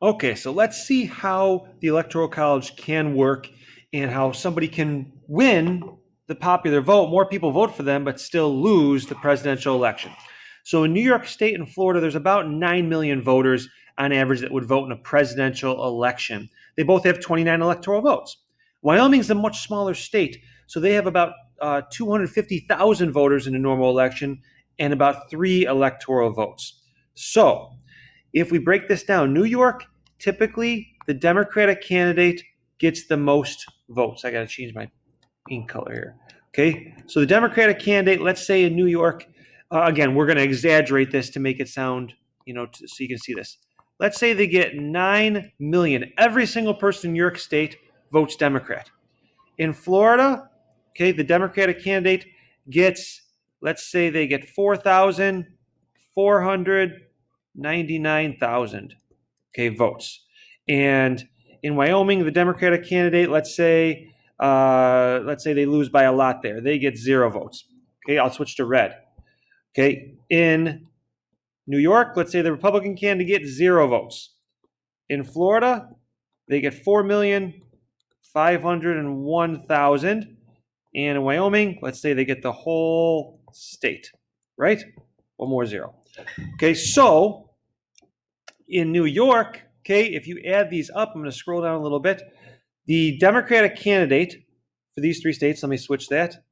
Okay, so let's see how the Electoral College can work and how somebody can win the popular vote. More people vote for them, but still lose the presidential election. So in New York State and Florida, there's about 9 million voters on average that would vote in a presidential election. They both have 29 electoral votes. Wyoming's a much smaller state, so they have about 250,000 voters in a normal election and about 3 electoral votes. So if we break this down, New York, typically the Democratic candidate gets the most votes. I got to change my ink color here. Okay, so the Democratic candidate, let's say in New York, again, we're going to exaggerate this to make it sound, so you can see this. Let's say they get 9 million. Every single person in New York State votes Democrat. In Florida, okay, the Democratic candidate gets, let's say they get 4,499,000, okay, votes. And in Wyoming, the Democratic candidate, let's say they lose by a lot there. They get 0 votes. Okay, I'll switch to red. Okay, in New York, let's say the Republican candidate gets 0 votes. In Florida, they get 4,501,000. And in Wyoming, let's say they get the whole state, right? One more 0. Okay, so in New York, okay, if you add these up, I'm going to scroll down a little bit. The Democratic candidate for these 3 states, let me switch that.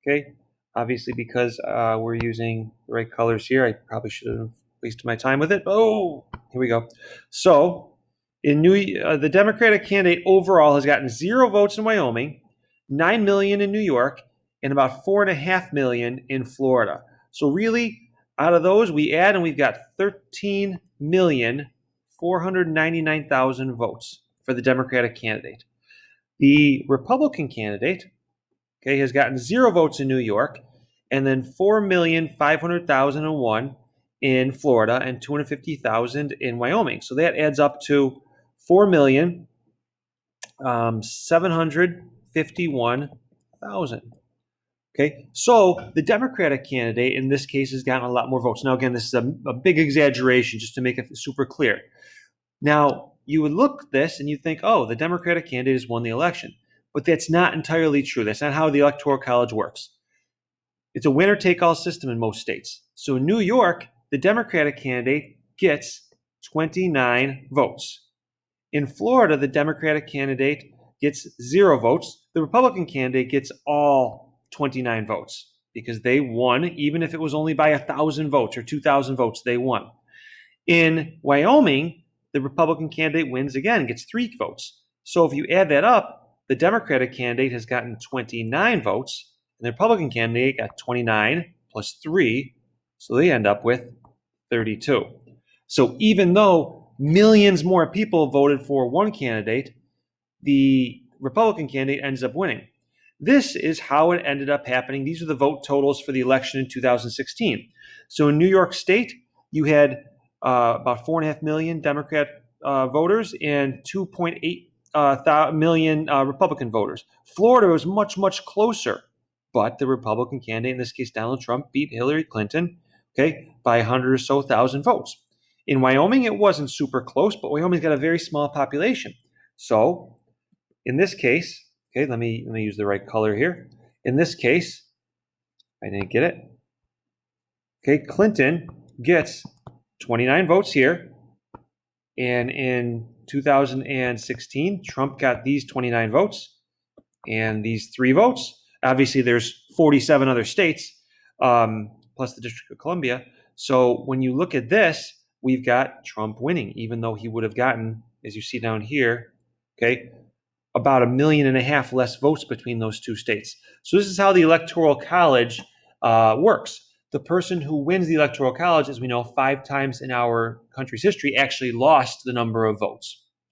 Okay, obviously because we're using the right colors here, I probably should have wasted my time with it. Oh, here we go. So in the Democratic candidate overall has gotten 0 votes in Wyoming, 9 million in New York, and about 4.5 million in Florida. So really, out of those, we add and we've got 13,499,000 votes for the Democratic candidate. The Republican candidate, okay, has gotten 0 votes in New York, and then 4,500,001 in Florida, and 250,000 in Wyoming. So that adds up to 4,751,000. Okay, so the Democratic candidate in this case has gotten a lot more votes. Now, again, this is a big exaggeration just to make it super clear. Now, you would look at this and you think, oh, the Democratic candidate has won the election. But that's not entirely true. That's not how the Electoral College works. It's a winner-take-all system in most states. So in New York, the Democratic candidate gets 29 votes. In Florida, the Democratic candidate gets 0 votes. The Republican candidate gets all 29 votes because they won, even if it was only by 1,000 votes or 2,000 votes, they won. In Wyoming, the Republican candidate wins again, gets 3 votes. So if you add that up, the Democratic candidate has gotten 29 votes, and the Republican candidate got 29 plus 3, so they end up with 32. So even though millions more people voted for one candidate, the Republican candidate ends up winning. This is how it ended up happening. These are the vote totals for the election in 2016. So in New York State, you had about 4.5 million Democrat voters and 2.8 million Republican voters. Florida was much, much closer, but the Republican candidate, in this case Donald Trump, beat Hillary Clinton, okay, by 100 or so thousand votes. In Wyoming, it wasn't super close, but Wyoming's got a very small population. So in this case, okay, let me use the right color here. In this case, I didn't get it. Okay, Clinton gets 29 votes here. And in 2016, Trump got these 29 votes and these 3 votes. Obviously, there's 47 other states, plus the District of Columbia. So when you look at this, we've got Trump winning, even though he would have gotten, as you see down here, okay, about 1.5 million less votes between those 2 states. So this is how the Electoral College works. The person who wins the Electoral College, as we know, 5 times in our country's history, actually lost the number of votes.